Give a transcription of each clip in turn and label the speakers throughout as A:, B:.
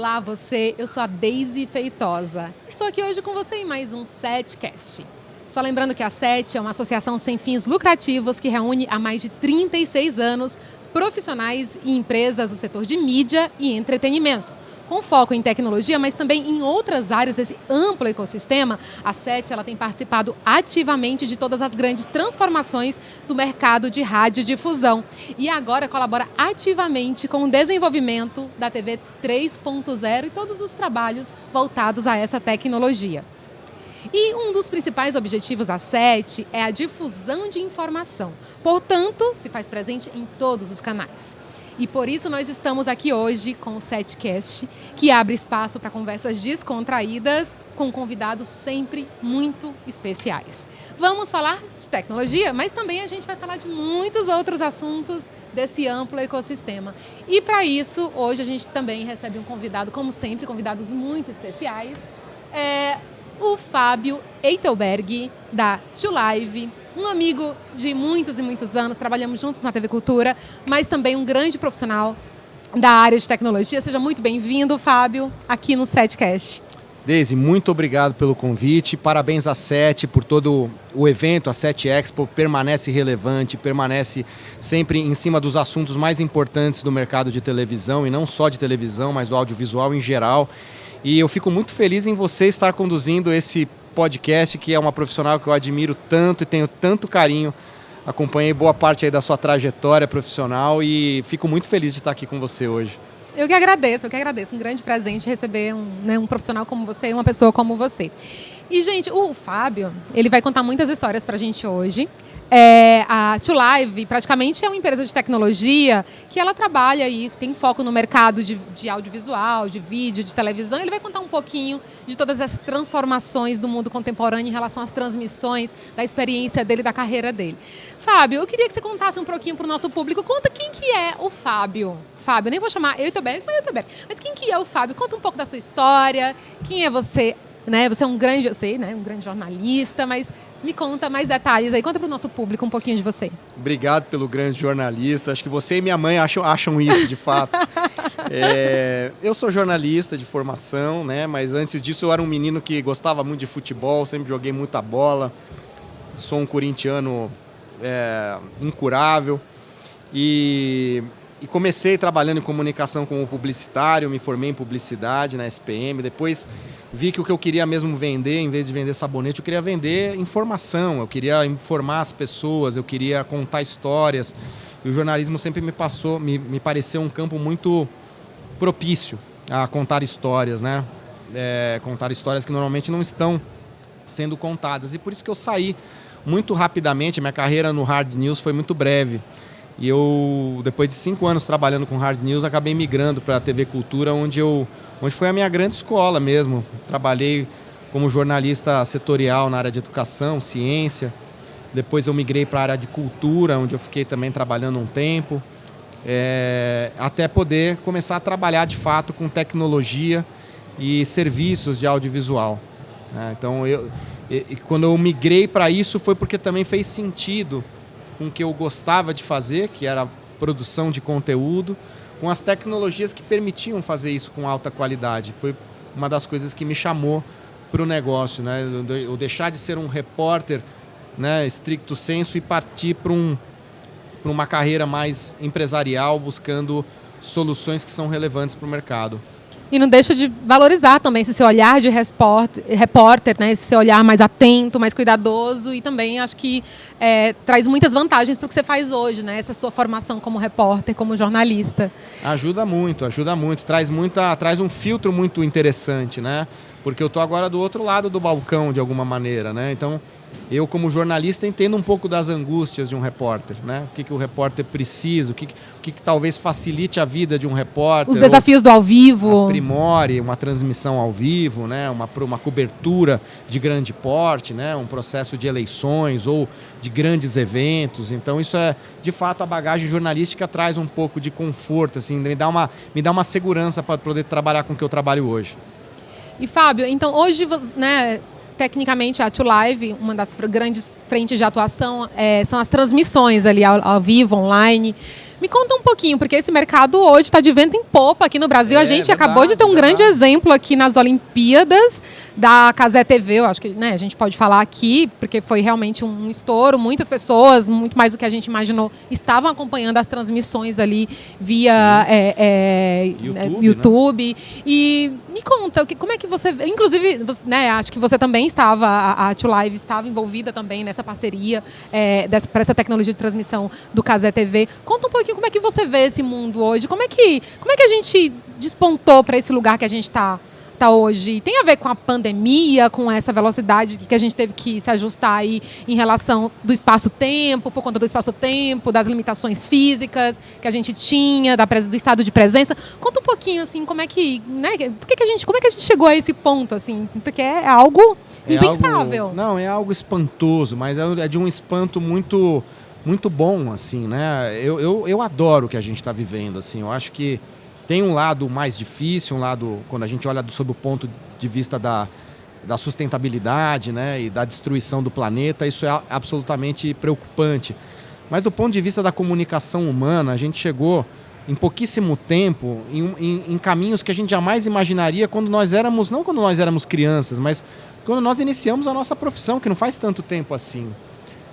A: Olá você, eu sou a Deise Feitosa. Estou aqui hoje com você em mais um SETcast. Só lembrando que a SET é uma associação sem fins lucrativos que reúne há mais de 36 anos profissionais e empresas do setor de mídia e entretenimento. Com foco em tecnologia, mas também em outras áreas desse amplo ecossistema, a SET ela tem participado ativamente de todas as grandes transformações do mercado de radiodifusão. E agora colabora ativamente com o desenvolvimento da TV 3.0 e todos os trabalhos voltados a essa tecnologia. E um dos principais objetivos da SET é a difusão de informação. Portanto, se faz presente em todos os canais. E por isso nós estamos aqui hoje com o SETcast, que abre espaço para conversas descontraídas com convidados sempre muito especiais. Vamos falar de tecnologia, mas também a gente vai falar de muitos outros assuntos desse amplo ecossistema. E para isso, hoje a gente também recebe um convidado, como sempre, convidados muito especiais. O Fábio Eitelberg, da TwoLive, um amigo de muitos e muitos anos, trabalhamos juntos na TV Cultura, mas também um grande profissional da área de tecnologia. Seja muito bem-vindo, Fábio, aqui no SETcast.
B: Deise, muito obrigado pelo convite, parabéns à SET por todo o evento, a SET Expo permanece relevante, permanece sempre em cima dos assuntos mais importantes do mercado de televisão, e não só de televisão, mas do audiovisual em geral. E eu fico muito feliz em você estar conduzindo esse podcast, que é uma profissional que eu admiro tanto e tenho tanto carinho. Acompanhei boa parte aí da sua trajetória profissional e fico muito feliz de estar aqui com você hoje.
A: Eu que agradeço. Um grande presente receber um profissional como você e uma pessoa como você. E, gente, o Fábio, ele vai contar muitas histórias pra gente hoje. A TwoLive praticamente é uma empresa de tecnologia que ela trabalha e tem foco no mercado de audiovisual, de vídeo, de televisão. Ele vai contar um pouquinho de todas essas transformações do mundo contemporâneo em relação às transmissões, da experiência dele, da carreira dele. Fábio, eu queria que você contasse um pouquinho para o nosso público. Conta quem que é o Fábio. Fábio, eu nem vou chamar Eitelberg, mas quem que é o Fábio? Conta um pouco da sua história, quem é você? Você é um grande, eu sei, um grande jornalista, mas me conta mais detalhes aí, conta para o nosso público um pouquinho de você.
B: Obrigado pelo grande jornalista, acho que você e minha mãe acham isso de fato. Eu sou jornalista de formação, mas antes disso eu era um menino que gostava muito de futebol, sempre joguei muita bola, sou um corintiano incurável e comecei trabalhando em comunicação como publicitário, me formei em publicidade na SPM, depois vi que o que eu queria mesmo vender, em vez de vender sabonete, eu queria vender informação, eu queria informar as pessoas, eu queria contar histórias. E o jornalismo sempre me pareceu um campo muito propício a contar histórias, contar histórias que normalmente não estão sendo contadas. E por isso que eu saí muito rapidamente, minha carreira no Hard News foi muito breve. E eu, depois de 5 anos trabalhando com Hard News, acabei migrando para a TV Cultura, onde foi a minha grande escola mesmo. Trabalhei como jornalista setorial na área de educação, ciência. Depois eu migrei para a área de cultura, onde eu fiquei também trabalhando um tempo, até poder começar a trabalhar de fato com tecnologia e serviços de audiovisual. Então, quando eu migrei para isso foi porque também fez sentido com o que eu gostava de fazer, que era a produção de conteúdo, com as tecnologias que permitiam fazer isso com alta qualidade. Foi uma das coisas que me chamou para o negócio, eu deixar de ser um repórter, stricto sensu, e partir para uma carreira mais empresarial, buscando soluções que são relevantes para o mercado.
A: E não deixa de valorizar também esse seu olhar de repórter, esse seu olhar mais atento, mais cuidadoso, e também acho que traz muitas vantagens para o que você faz hoje, essa sua formação como repórter, como jornalista.
B: Ajuda muito, traz um filtro muito interessante, porque eu estou agora do outro lado do balcão de alguma maneira, então eu como jornalista entendo um pouco das angústias de um repórter, o que o repórter precisa, o que talvez facilite a vida de um repórter.
A: Os desafios do ao vivo.
B: Aprimore uma transmissão ao vivo, uma cobertura de grande porte, um processo de eleições ou de grandes eventos. Então isso de fato, a bagagem jornalística traz um pouco de conforto, assim, me dá uma segurança para poder trabalhar com o que eu trabalho hoje.
A: E Fábio, então hoje, tecnicamente a TwoLive, uma das grandes frentes de atuação são as transmissões ali ao vivo, online. Me conta um pouquinho, porque esse mercado hoje está de vento em popa aqui no Brasil. A gente acabou de ter um grande exemplo aqui nas Olimpíadas da Cazé TV. Eu acho que a gente pode falar aqui, porque foi realmente um estouro. Muitas pessoas, muito mais do que a gente imaginou, estavam acompanhando as transmissões ali via YouTube. Né? E me conta, como é que você... Inclusive, acho que você também estava, a Tio Live estava envolvida também nessa parceria para essa tecnologia de transmissão do Cazé TV. Conta um pouquinho como é que você vê esse mundo hoje. Como é que a gente despontou para esse lugar que a gente está hoje? Tem a ver com a pandemia, com essa velocidade que a gente teve que se ajustar aí em relação do espaço-tempo, por conta do espaço-tempo, das limitações físicas que a gente tinha, do estado de presença. Conta um pouquinho, assim, como é que a gente chegou a esse ponto, assim? Porque é algo impensável.
B: É algo espantoso, mas é de um espanto muito, muito bom, assim, né? Eu adoro o que a gente está vivendo, assim. Eu acho que tem um lado mais difícil, um lado, quando a gente olha sob o ponto de vista da sustentabilidade, né, e da destruição do planeta, isso é absolutamente preocupante. Mas do ponto de vista da comunicação humana, a gente chegou em pouquíssimo tempo em caminhos que a gente jamais imaginaria não quando nós éramos crianças, mas quando nós iniciamos a nossa profissão, que não faz tanto tempo assim.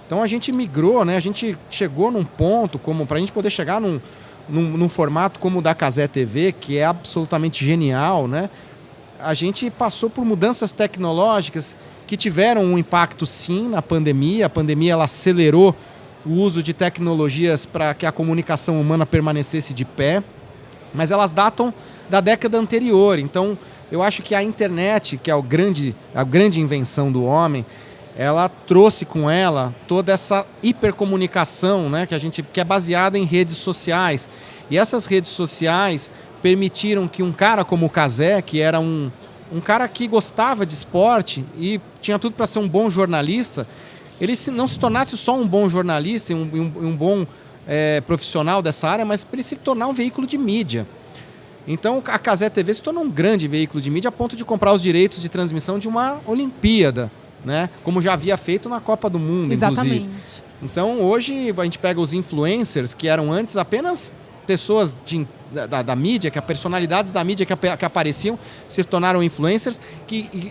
B: Então a gente migrou, né, a gente chegou num ponto para a gente poder chegar num formato como o da Cazé TV, que é absolutamente genial, né? A gente passou por mudanças tecnológicas que tiveram um impacto, sim, na pandemia. A pandemia ela acelerou o uso de tecnologias para que a comunicação humana permanecesse de pé, mas elas datam da década anterior. Então, eu acho que a internet, que é a grande invenção do homem, ela trouxe com ela toda essa hipercomunicação, né, que é baseada em redes sociais. E essas redes sociais permitiram que um cara como o Cazé, que era um cara que gostava de esporte e tinha tudo para ser um bom jornalista, ele não se tornasse só um bom jornalista e um bom profissional dessa área, mas para ele se tornar um veículo de mídia. Então a Cazé TV se tornou um grande veículo de mídia a ponto de comprar os direitos de transmissão de uma Olimpíada, né? Como já havia feito na Copa do Mundo,
A: exatamente.
B: Inclusive. Então, hoje, a gente pega os influencers, que eram antes apenas pessoas da mídia, personalidades da mídia que apareciam, se tornaram influencers,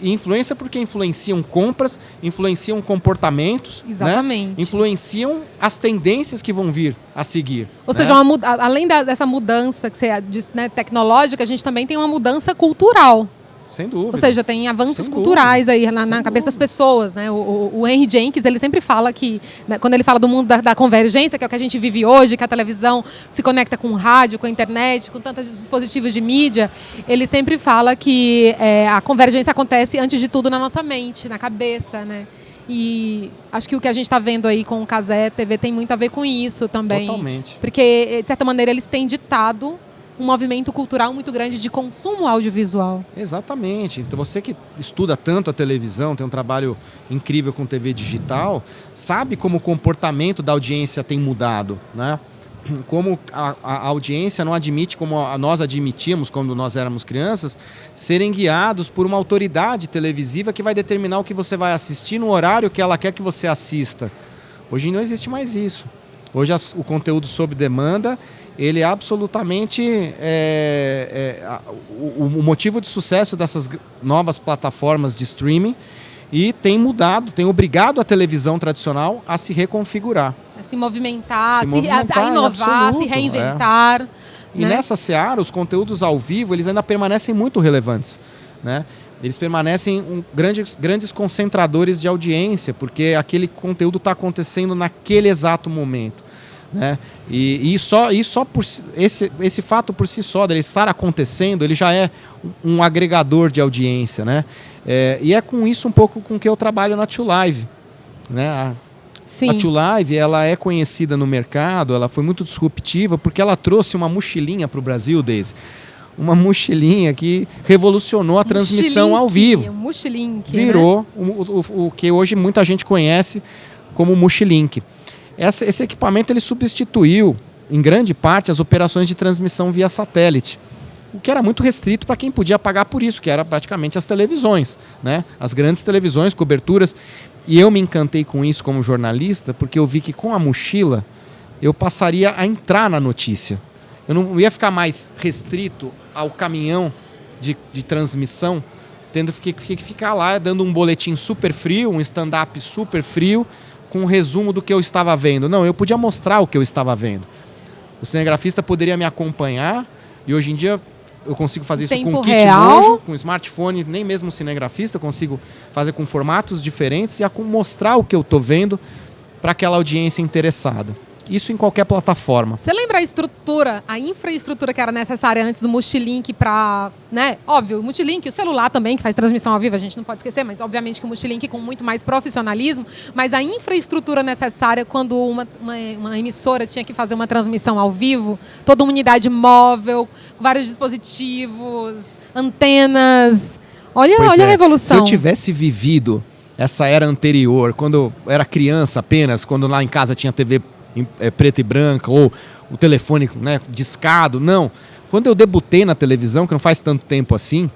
B: influencer porque influenciam compras, influenciam comportamentos,
A: exatamente.
B: Né? Influenciam as tendências que vão vir a seguir.
A: Ou seja, além dessa mudança que você diz, né, tecnológica, a gente também tem uma mudança cultural.
B: Sem dúvida.
A: Ou seja, tem avanços culturais aí na cabeça das pessoas, né? O Henry Jenkins, ele sempre fala que, né, quando ele fala do mundo da convergência, que é o que a gente vive hoje, que a televisão se conecta com o rádio, com a internet, com tantos dispositivos de mídia, ele sempre fala que a convergência acontece, antes de tudo, na nossa mente, na cabeça, né? E acho que o que a gente está vendo aí com o Cazé TV tem muito a ver com isso também.
B: Totalmente.
A: Porque, de certa maneira, eles têm ditado um movimento cultural muito grande de consumo audiovisual.
B: Exatamente. Então você que estuda tanto a televisão, tem um trabalho incrível com TV digital, sabe como o comportamento da audiência tem mudado, né? Como a audiência não admite, como nós admitíamos quando nós éramos crianças, serem guiados por uma autoridade televisiva que vai determinar o que você vai assistir no horário que ela quer que você assista. Hoje não existe mais isso. Hoje o conteúdo sob demanda, ele é absolutamente o motivo de sucesso dessas novas plataformas de streaming e tem obrigado a televisão tradicional a se reconfigurar.
A: A se movimentar, a inovar, a se reinventar.
B: E nessa seara, os conteúdos ao vivo, eles ainda permanecem muito relevantes, né? Eles permanecem grandes concentradores de audiência, porque aquele conteúdo está acontecendo naquele exato momento, né? E só por esse fato por si só, dele estar acontecendo, ele já é um agregador de audiência, né? E é com isso um pouco com que eu trabalho na Tio Live, né?
A: Sim.
B: A Tio Live, ela é conhecida no mercado, ela foi muito disruptiva porque ela trouxe uma mochilinha para o Brasil, Daisy. Uma mochilinha que revolucionou a transmissão ao vivo.
A: Mochilink,
B: virou, né? o que hoje muita gente conhece como Mochilink. Esse equipamento ele substituiu, em grande parte, as operações de transmissão via satélite. O que era muito restrito para quem podia pagar por isso, que era praticamente as televisões, né? As grandes televisões, coberturas. E eu me encantei com isso como jornalista, porque eu vi que com a mochila eu passaria a entrar na notícia. Eu não ia ficar mais restrito ao caminhão de transmissão, tendo que ficar lá dando um boletim super frio, um stand-up super frio, com um resumo do que eu estava vendo. Não, eu podia mostrar o que eu estava vendo. O cinegrafista poderia me acompanhar, e hoje em dia eu consigo fazer isso com kit nojo, com smartphone, nem mesmo cinegrafista, eu consigo fazer com formatos diferentes e mostrar o que eu estou vendo para aquela audiência interessada. Isso em qualquer plataforma.
A: Você lembra a estrutura, a infraestrutura que era necessária antes do Multilink para, né? Óbvio, o Multilink, o celular também, que faz transmissão ao vivo, a gente não pode esquecer, mas obviamente que o Multilink com muito mais profissionalismo, mas a infraestrutura necessária quando uma emissora tinha que fazer uma transmissão ao vivo, toda uma unidade móvel, vários dispositivos, antenas. Olha a revolução.
B: Se eu tivesse vivido essa era anterior, quando eu era criança apenas, quando lá em casa tinha TV preta e branca, ou o telefone, né, discado. Não. Quando eu debutei na televisão, que não faz tanto tempo assim,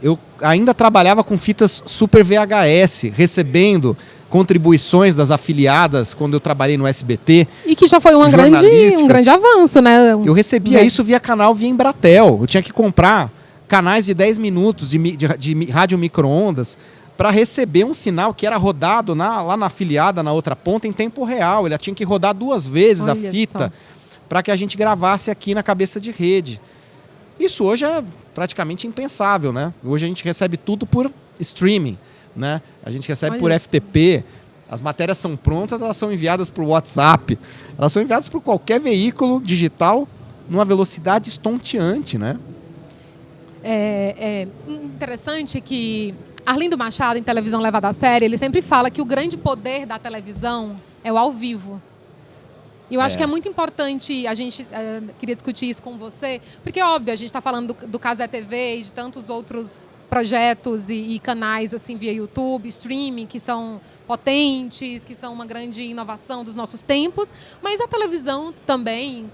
B: eu ainda trabalhava com fitas Super VHS, recebendo contribuições das afiliadas quando eu trabalhei no SBT.
A: E que já foi um grande avanço, né?
B: Eu recebia isso via canal, via Embratel. Eu tinha que comprar canais de 10 minutos de rádio micro-ondas para receber um sinal que era rodado lá na afiliada, na outra ponta, em tempo real. Ele tinha que rodar 2 vezes a fita para que a gente gravasse aqui na cabeça de rede. Isso hoje é praticamente impensável, né? Hoje a gente recebe tudo por streaming, né? A gente recebe por FTP. As matérias são prontas, elas são enviadas por WhatsApp. Elas são enviadas por qualquer veículo digital numa velocidade estonteante, né?
A: É interessante que Arlindo Machado, em Televisão Levada a Sério, ele sempre fala que o grande poder da televisão é o ao vivo. E eu acho que é muito importante, a gente queria discutir isso com você, porque, óbvio, a gente está falando do Cazé TV e de tantos outros projetos e canais assim via YouTube, streaming, que são potentes, que são uma grande inovação dos nossos tempos, mas a televisão também,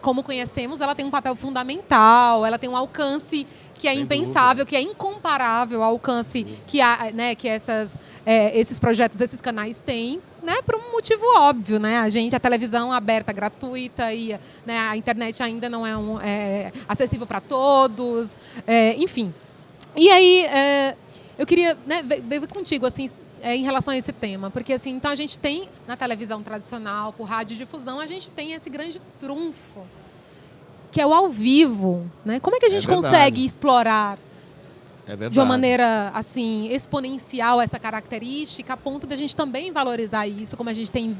A: como conhecemos, ela tem um papel fundamental, ela tem um alcance que é impensável, que é incomparável ao alcance que esses projetos, esses canais têm, né, por um motivo óbvio, né? A televisão aberta, gratuita, e né, a internet ainda não é acessível para todos, enfim. E aí, eu queria, né, ver contigo, assim, em relação a esse tema, porque assim, então a gente tem na televisão tradicional, por radiodifusão, a gente tem esse grande trunfo, que é o ao vivo, né? Como é que a gente consegue explorar de uma maneira assim exponencial essa característica, a ponto de a gente também valorizar isso, como a gente tem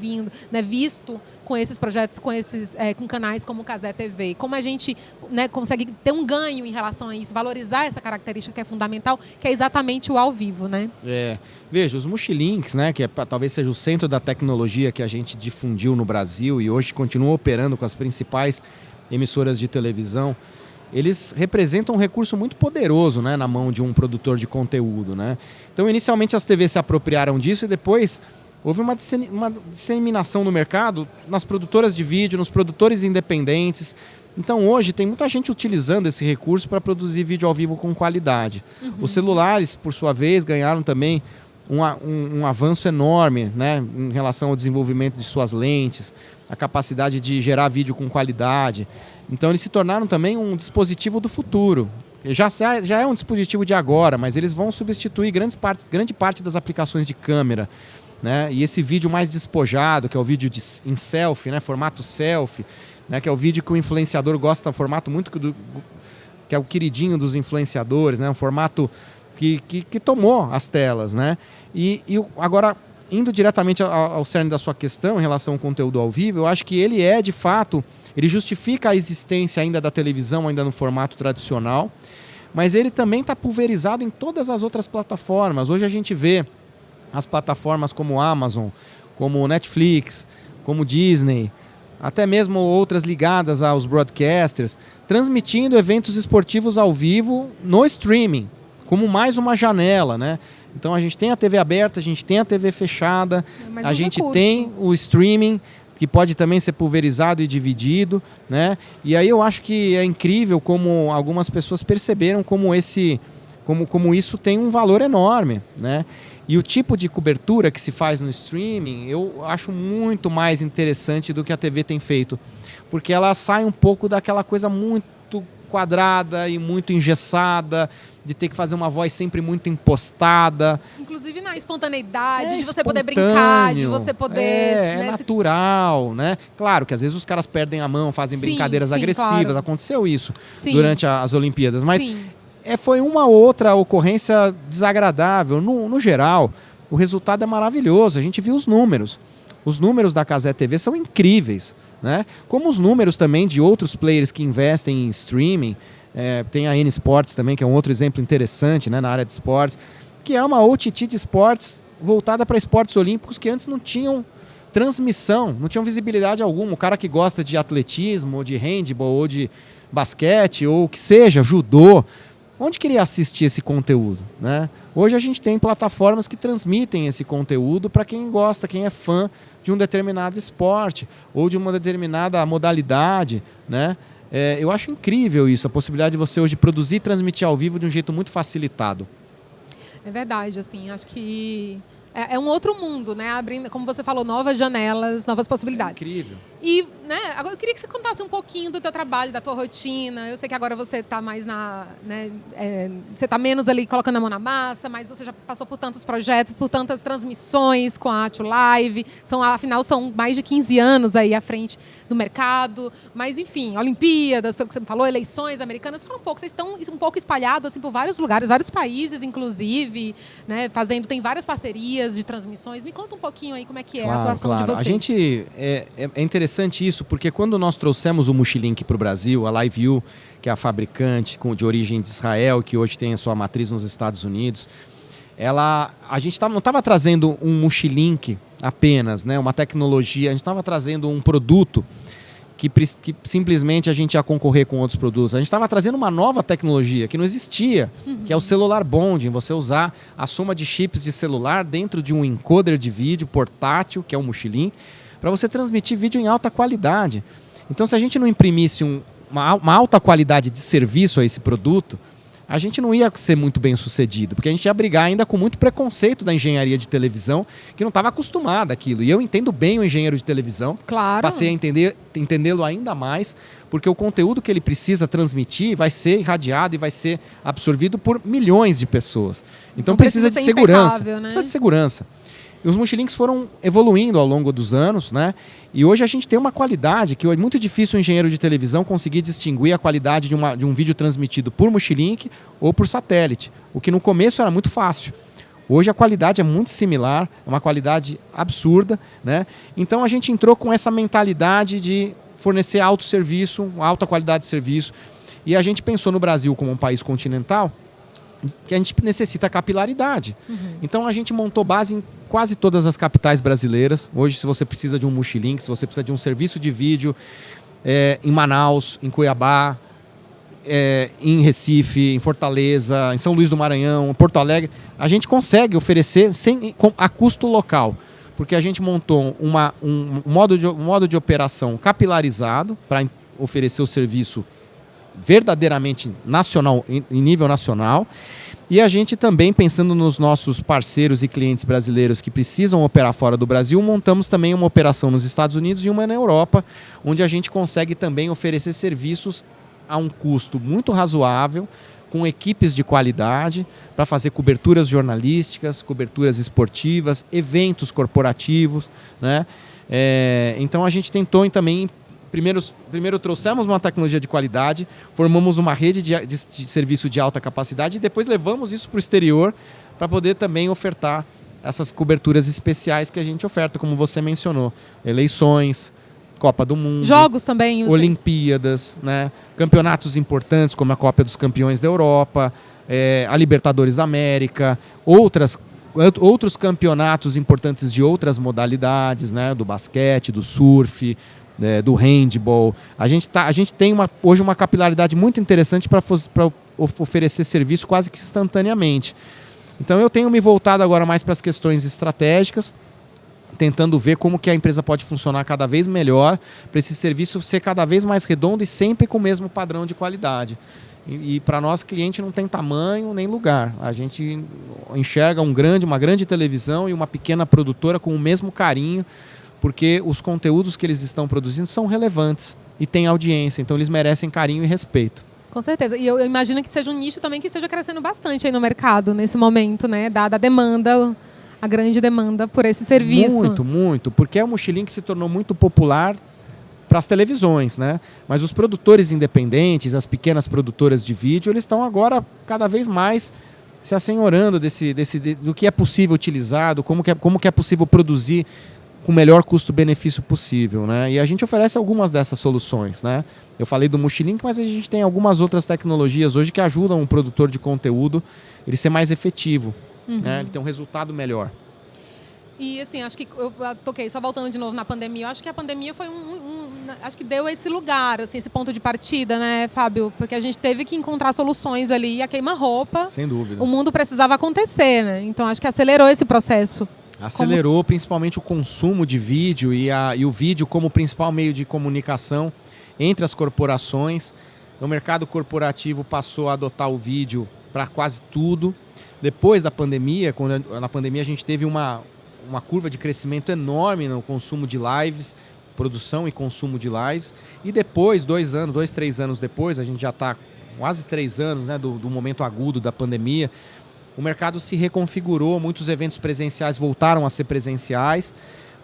A: visto com esses projetos, com canais como o Cazé TV? Como a gente, né, consegue ter um ganho em relação a isso, valorizar essa característica que é fundamental, que é exatamente o ao vivo, né?
B: Veja, os Multilinks, né, que talvez seja o centro da tecnologia que a gente difundiu no Brasil e hoje continua operando com as principais emissoras de televisão, eles representam um recurso muito poderoso, né, na mão de um produtor de conteúdo, né? Então, inicialmente as TVs se apropriaram disso e depois houve uma disseminação no mercado nas produtoras de vídeo, nos produtores independentes. Então, hoje tem muita gente utilizando esse recurso para produzir vídeo ao vivo com qualidade. Os celulares, por sua vez, ganharam também um avanço enorme, né, em relação ao desenvolvimento de suas lentes, a capacidade de gerar vídeo com qualidade. Então eles se tornaram também um dispositivo do futuro. Já é um dispositivo de agora, mas eles vão substituir grande parte das aplicações de câmera, né? E esse vídeo mais despojado, que é o vídeo em selfie, né, formato selfie, né, que é o vídeo que o influenciador gosta, formato muito que é o queridinho dos influenciadores, né, um formato que tomou as telas, né? E agora, indo diretamente ao cerne da sua questão em relação ao conteúdo ao vivo, eu acho que ele de fato, ele justifica a existência ainda da televisão, ainda no formato tradicional, mas ele também está pulverizado em todas as outras plataformas. Hoje a gente vê as plataformas como Amazon, como Netflix, como Disney, até mesmo outras ligadas aos broadcasters, transmitindo eventos esportivos ao vivo no streaming, como mais uma janela, né? Então a gente tem a TV aberta, a gente tem a TV fechada, a gente tem o streaming, que pode também ser pulverizado e dividido, né? E aí eu acho que é incrível como algumas pessoas perceberam como esse como isso tem um valor enorme, né? E o tipo de cobertura que se faz no streaming, eu acho muito mais interessante do que a TV tem feito. Porque ela sai um pouco daquela coisa muito quadrada e muito engessada, de ter que fazer uma voz sempre muito impostada.
A: Inclusive na espontaneidade, de você poder brincar, de você poder...
B: É natural, né? Claro que às vezes os caras perdem a mão, fazem brincadeiras agressivas. Claro. Aconteceu isso durante as Olimpíadas. Mas foi uma outra ocorrência desagradável. No geral, o resultado é maravilhoso. A gente viu os números. Os números da Cazé TV são incríveis, né? Como os números também de outros players que investem em streaming. Tem a N Sports também, que é um outro exemplo interessante, né, na área de esportes, que é uma OTT de esportes voltada para esportes olímpicos que antes não tinham transmissão, não tinham visibilidade alguma. O cara que gosta de atletismo, ou de handball, ou de basquete, ou o que seja, judô, onde queria assistir esse conteúdo, né? Hoje a gente tem plataformas que transmitem esse conteúdo para quem gosta, quem é fã de um determinado esporte ou de uma determinada modalidade, né? Eu acho incrível isso, a possibilidade de você hoje produzir e transmitir ao vivo de um jeito muito facilitado.
A: É verdade, assim, acho que é um outro mundo, né? Abrindo, como você falou, novas janelas, novas possibilidades.
B: É incrível.
A: E, né, agora eu queria que você contasse um pouquinho do teu trabalho, da tua rotina. Eu sei que agora você está mais você está menos ali colocando a mão na massa, mas você já passou por tantos projetos, por tantas transmissões com a Átio Live. Afinal, são mais de 15 anos aí à frente do mercado. Mas, enfim, Olimpíadas, pelo que você me falou, eleições americanas. Fala um pouco, vocês estão um pouco espalhados assim, por vários lugares, vários países, inclusive, né, tem várias parcerias de transmissões. Me conta um pouquinho aí como é que é a atuação de vocês.
B: A gente, é interessante isso, porque quando nós trouxemos o Mochilink para o Brasil, a LiveU, que é a fabricante de origem de Israel, que hoje tem a sua matriz nos Estados Unidos, a gente não estava trazendo um Mochilink apenas, né, uma tecnologia, a gente estava trazendo um produto que simplesmente a gente ia concorrer com outros produtos. A gente estava trazendo uma nova tecnologia que não existia, que é o celular bonding, você usar a soma de chips de celular dentro de um encoder de vídeo portátil, que é o Mochilink, para você transmitir vídeo em alta qualidade. Então, se a gente não imprimisse uma alta qualidade de serviço a esse produto, a gente não ia ser muito bem sucedido, porque a gente ia brigar ainda com muito preconceito da engenharia de televisão, que não estava acostumada àquilo. E eu entendo bem o engenheiro de televisão,
A: claro.
B: Passei a entendê-lo ainda mais, porque o conteúdo que ele precisa transmitir vai ser irradiado e vai ser absorvido por milhões de pessoas. Então precisa de segurança. Né? Precisa de segurança. E os Mochilinks foram evoluindo ao longo dos anos, né? E hoje a gente tem uma qualidade que é muito difícil o engenheiro de televisão conseguir distinguir a qualidade de um vídeo transmitido por Mochilink ou por satélite, o que no começo era muito fácil. Hoje a qualidade é muito similar, é uma qualidade absurda, né? Então a gente entrou com essa mentalidade de fornecer alto serviço, alta qualidade de serviço, e a gente pensou no Brasil como um país continental, que a gente necessita capilaridade. Então a gente montou base em quase todas as capitais brasileiras. Hoje, se você precisa de um Mochilink, se você precisa de um serviço de vídeo em Manaus, em Cuiabá, em Recife, em Fortaleza, em São Luís do Maranhão, em Porto Alegre, a gente consegue oferecer a custo local, porque a gente montou um modo de operação capilarizado para oferecer o serviço verdadeiramente nacional, em nível nacional. E a gente também, pensando nos nossos parceiros e clientes brasileiros que precisam operar fora do Brasil, montamos também uma operação nos Estados Unidos e uma na Europa, onde a gente consegue também oferecer serviços a um custo muito razoável, com equipes de qualidade, para fazer coberturas jornalísticas, coberturas esportivas, eventos corporativos, né? Então a gente tentou também... Primeiro trouxemos uma tecnologia de qualidade, formamos uma rede de serviço de alta capacidade e depois levamos isso para o exterior para poder também ofertar essas coberturas especiais que a gente oferta, como você mencionou. Eleições, Copa do Mundo.
A: Jogos também.
B: Olimpíadas, né? Campeonatos importantes como a Copa dos Campeões da Europa, a Libertadores da América, outros campeonatos importantes de outras modalidades, né? Do basquete, do surf, do handball. A gente tem hoje uma capilaridade muito interessante para oferecer serviço quase que instantaneamente. Então eu tenho me voltado agora mais para as questões estratégicas, tentando ver como que a empresa pode funcionar cada vez melhor, para esse serviço ser cada vez mais redondo e sempre com o mesmo padrão de qualidade. E para nós, cliente não tem tamanho nem lugar. A gente enxerga uma grande televisão e uma pequena produtora com o mesmo carinho, porque os conteúdos que eles estão produzindo são relevantes e têm audiência, então eles merecem carinho e respeito.
A: Com certeza. E eu imagino que seja um nicho também que esteja crescendo bastante aí no mercado, nesse momento, né? Dada a demanda, a grande demanda por esse serviço.
B: Muito, muito. Porque é um mochilinho que se tornou muito popular para as televisões, né? Mas os produtores independentes, as pequenas produtoras de vídeo, eles estão agora cada vez mais se assenhorando do que é possível utilizar, como que é possível produzir com o melhor custo-benefício possível, né? E a gente oferece algumas dessas soluções, né? Eu falei do Mochilink, mas a gente tem algumas outras tecnologias hoje que ajudam o produtor de conteúdo ele ser mais efetivo, né? Ele tem um resultado melhor.
A: E assim, acho que eu toquei, só voltando de novo na pandemia, eu acho que a pandemia foi acho que deu esse lugar, assim, esse ponto de partida, né, Fábio? Porque a gente teve que encontrar soluções ali, a queima-roupa.
B: Sem dúvida.
A: O mundo precisava acontecer, né? Então acho que acelerou esse processo.
B: Acelerou principalmente o consumo de vídeo e o vídeo como principal meio de comunicação entre as corporações. O mercado corporativo passou a adotar o vídeo para quase tudo. Depois da pandemia, na pandemia a gente teve uma curva de crescimento enorme no consumo de lives, produção e consumo de lives. E depois, 3 anos depois, a gente já está quase 3 anos, né, do momento agudo da pandemia, o mercado se reconfigurou, muitos eventos presenciais voltaram a ser presenciais,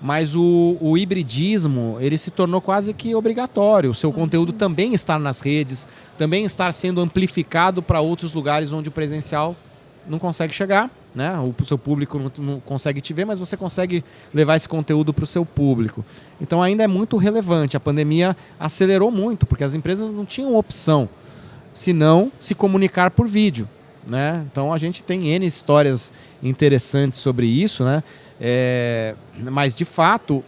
B: mas o hibridismo ele se tornou quase que obrigatório. O seu conteúdo também estar nas redes, também estar sendo amplificado para outros lugares onde o presencial não consegue chegar, né? O seu público não consegue te ver, mas você consegue levar esse conteúdo para o seu público. Então ainda é muito relevante. A pandemia acelerou muito, porque as empresas não tinham opção senão se comunicar por vídeo, né? Então a gente tem N histórias interessantes sobre isso, né? Mas de fato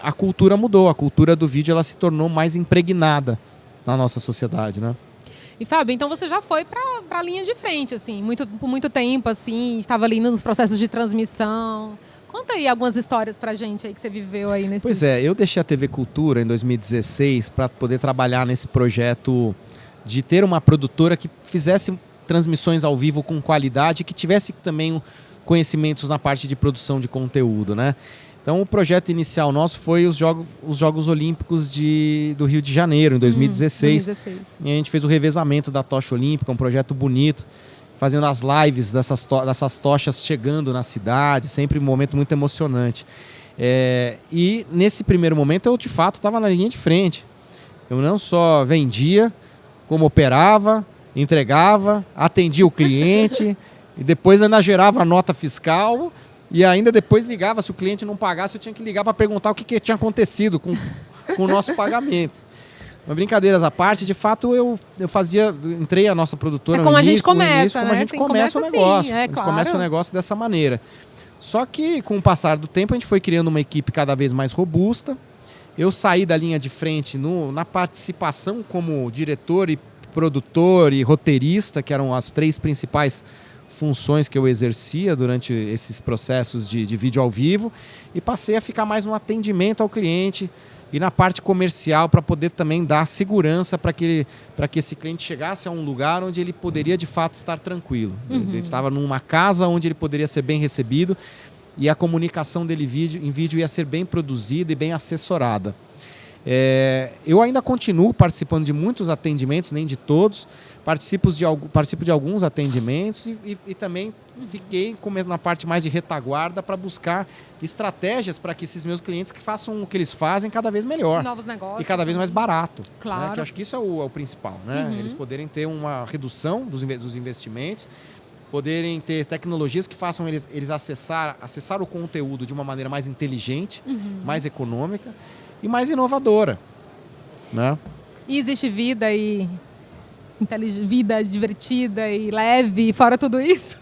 B: a cultura mudou, a cultura do vídeo ela se tornou mais impregnada na nossa sociedade, né?
A: E Fábio, então você já foi para a linha de frente, assim, por muito tempo, assim, estava ali nos processos de transmissão. Conta aí algumas histórias pra gente aí que você viveu aí nesse.
B: Pois é, eu deixei a TV Cultura em 2016 para poder trabalhar nesse projeto de ter uma produtora que fizesse transmissões ao vivo com qualidade e que tivesse também conhecimentos na parte de produção de conteúdo, né? Então o projeto inicial nosso foi os Jogos Olímpicos do Rio de Janeiro, em 2016. E a gente fez o revezamento da tocha olímpica, um projeto bonito, fazendo as lives dessas tochas chegando na cidade, sempre um momento muito emocionante. E nesse primeiro momento eu de fato estava na linha de frente. Eu não só vendia, como operava, entregava, atendia o cliente e depois ainda gerava a nota fiscal e ainda depois ligava, se o cliente não pagasse eu tinha que ligar para perguntar o que tinha acontecido com o nosso pagamento. Mas brincadeiras à parte, de fato eu entrei a nossa produtora
A: como a gente começa,
B: como a gente começa o negócio. A gente começa o negócio dessa maneira. Só que com o passar do tempo a gente foi criando uma equipe cada vez mais robusta. Eu saí da linha de frente na participação como diretor e produtor e roteirista, que eram as 3 principais funções que eu exercia durante esses processos de vídeo ao vivo, e passei a ficar mais no atendimento ao cliente e na parte comercial para poder também dar segurança para que esse cliente chegasse a um lugar onde ele poderia de fato estar tranquilo. Ele estava numa casa onde ele poderia ser bem recebido e a comunicação dele em vídeo ia ser bem produzida e bem assessorada. Eu ainda continuo participando de muitos atendimentos, nem de todos, participo de alguns atendimentos e também fiquei na parte mais de retaguarda para buscar estratégias para que esses meus clientes que façam o que eles fazem cada vez melhor.
A: Novos negócios.
B: E cada vez mais barato.
A: Claro.
B: Né? Que eu acho que isso é o principal, né? Eles poderem ter uma redução dos investimentos, poderem ter tecnologias que façam eles acessar o conteúdo de uma maneira mais inteligente, mais econômica e mais inovadora, né?
A: E existe vida vida divertida e leve fora tudo isso?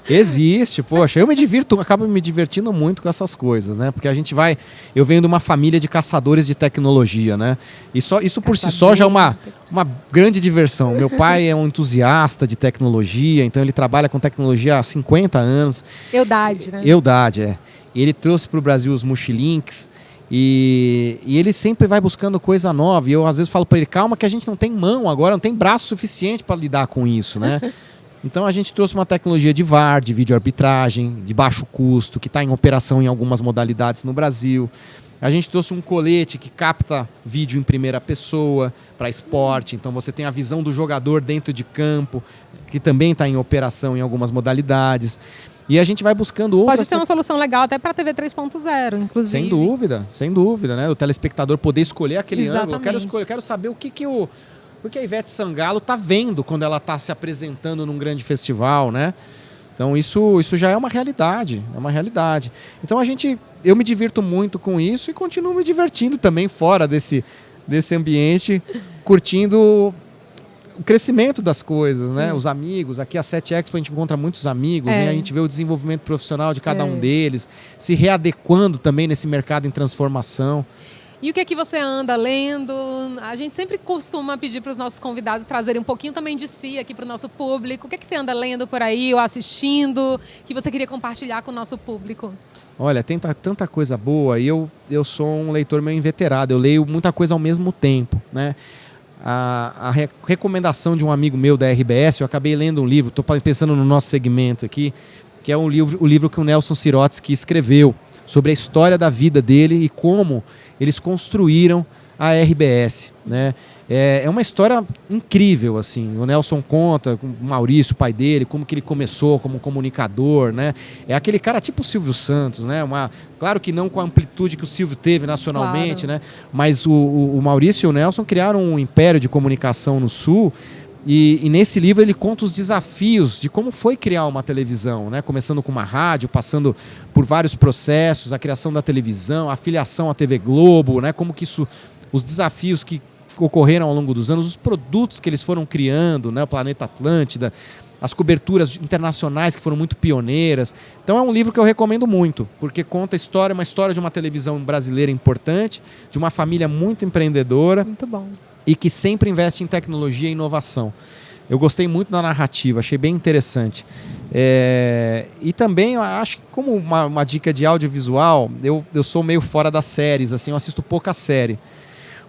B: Existe, poxa, acabo me divertindo muito com essas coisas, né? Porque eu venho de uma família de caçadores de tecnologia, né? E isso por si só já é uma grande diversão. Meu pai é um entusiasta de tecnologia, então ele trabalha com tecnologia há 50 anos.
A: Eudade, né?
B: Eudade, é. Ele trouxe para o Brasil os Mochilinks. E ele sempre vai buscando coisa nova. E eu, às vezes, falo para ele, calma que a gente não tem mão agora, não tem braço suficiente para lidar com isso, né? Então, a gente trouxe uma tecnologia de VAR, de vídeo-arbitragem, de baixo custo, que está em operação em algumas modalidades no Brasil. A gente trouxe um colete que capta vídeo em primeira pessoa para esporte. Então, você tem a visão do jogador dentro de campo, que também está em operação em algumas modalidades. E a gente vai buscando outras...
A: Pode ser uma solução legal até para a TV 3.0, inclusive.
B: Sem dúvida, né? O telespectador poder escolher aquele
A: Exatamente.
B: ângulo. Eu quero saber o que a Ivete Sangalo está vendo quando ela está se apresentando num grande festival, né? Então isso já é uma realidade, Então eu me divirto muito com isso e continuo me divertindo também fora desse ambiente, curtindo o crescimento das coisas, né? Os amigos, aqui a 7 Expo a gente encontra muitos amigos, né? A gente vê o desenvolvimento profissional de cada um deles, se readequando também nesse mercado em transformação.
A: E o que é que você anda lendo? A gente sempre costuma pedir para os nossos convidados trazerem um pouquinho também de si aqui para o nosso público. O que é que você anda lendo por aí ou assistindo que você queria compartilhar com o nosso público?
B: Olha, tem tanta coisa boa e eu sou um leitor meio inveterado, eu leio muita coisa ao mesmo tempo, né? A recomendação de um amigo meu da RBS, eu acabei lendo um livro, estou pensando no nosso segmento aqui, que é o livro que o Nelson Sirotsky escreveu sobre a história da vida dele e como eles construíram a RBS, né? É uma história incrível, assim. O Nelson conta com o Maurício, o pai dele, como que ele começou como comunicador, né? É aquele cara tipo o Silvio Santos, né? Claro que não com a amplitude que o Silvio teve nacionalmente, claro, né? Mas o Maurício e o Nelson criaram um império de comunicação no Sul. E nesse livro ele conta os desafios de como foi criar uma televisão, né? Começando com uma rádio, passando por vários processos, a criação da televisão, a filiação à TV Globo, né? Como que os desafios que ocorreram ao longo dos anos, os produtos que eles foram criando, né? O Planeta Atlântida, as coberturas internacionais que foram muito pioneiras. Então é um livro que eu recomendo muito, porque conta uma história de uma televisão brasileira importante, de uma família muito empreendedora.
A: Muito bom.
B: E que sempre investe em tecnologia e inovação. Eu gostei muito da narrativa, achei bem interessante. E também, eu acho que como uma dica de audiovisual, eu sou meio fora das séries, assim, eu assisto pouca série.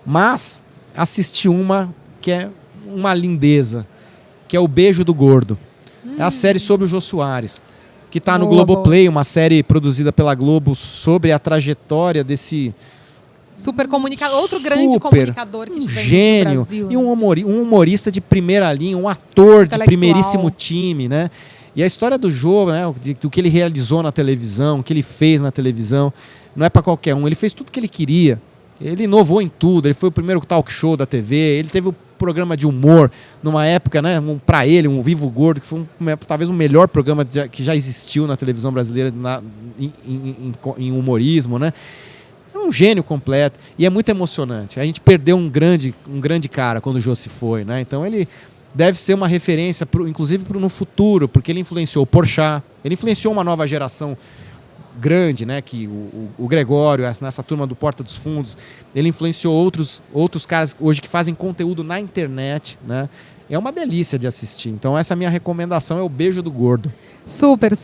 B: Mas assisti uma que é uma lindeza, que é O Beijo do Gordo. É a série sobre o Jô Soares, que está no Globoplay, uma série produzida pela Globo sobre a trajetória desse...
A: Super comunicador, outro grande comunicador que tivemos
B: gênio,
A: no Brasil.
B: E um humorista de primeira linha, um ator de primeiríssimo time, né? E a história do Jô, né, do que ele realizou na televisão, o que ele fez na televisão, não é para qualquer um. Ele fez tudo que ele queria. Ele inovou em tudo. Ele foi o primeiro talk show da TV. Ele teve o programa de humor numa época, né, para ele, um Vivo Gordo, que foi talvez o melhor programa que já existiu na televisão brasileira em humorismo, né? Um gênio completo e é muito emocionante. A gente perdeu um grande cara quando o Jô se foi, né? Então ele deve ser uma referência, inclusive no futuro, porque ele influenciou o Porchat, ele influenciou uma nova geração grande, né? Que o Gregório, nessa turma do Porta dos Fundos, ele influenciou outros caras hoje que fazem conteúdo na internet, né? É uma delícia de assistir. Então essa minha recomendação é O Beijo do Gordo.
A: Super.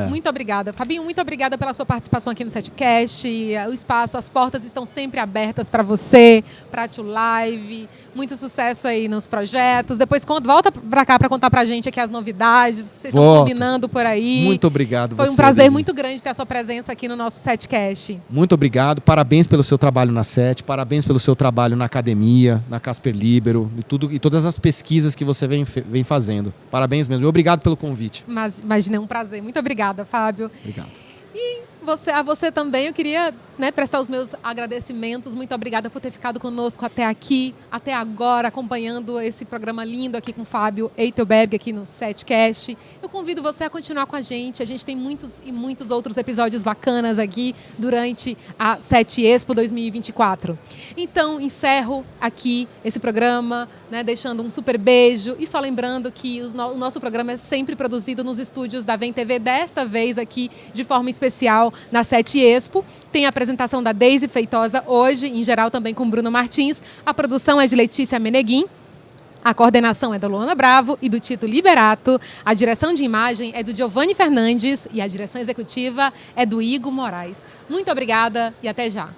A: Muito obrigada. Fabinho, muito obrigada pela sua participação aqui no SETcast. O espaço, as portas estão sempre abertas para você, para a Tio Live. Muito sucesso aí nos projetos. Depois volta para cá para contar para a gente aqui as novidades que vocês estão combinando por aí.
B: Muito obrigado.
A: Foi um prazer muito grande ter a sua presença aqui no nosso SETcast.
B: Muito obrigado. Parabéns pelo seu trabalho na SET. Parabéns pelo seu trabalho na academia, na Casper Libero e todas as pesquisas que você vem fazendo. Parabéns mesmo. E obrigado pelo convite.
A: Imagina, é um prazer. Muito obrigada, Fábio.
B: Obrigado.
A: E a você também, eu queria prestar os meus agradecimentos. Muito obrigada por ter ficado conosco até aqui, até agora, acompanhando esse programa lindo aqui com o Fábio Eitelberg aqui no SETcast. Eu convido você a continuar com a gente. A gente tem muitos e muitos outros episódios bacanas aqui durante a SET Expo 2024. Então, encerro aqui esse programa, deixando um super beijo e só lembrando que o nosso programa é sempre produzido nos estúdios da Vem TV, desta vez aqui de forma especial na SET Expo. Tem a apresentação da Deise Feitosa hoje, em geral também com Bruno Martins. A produção é de Letícia Meneguin. A coordenação é da Luana Bravo e do Tito Liberato. A direção de imagem é do Giovanni Fernandes e a direção executiva é do Igor Moraes. Muito obrigada e até já.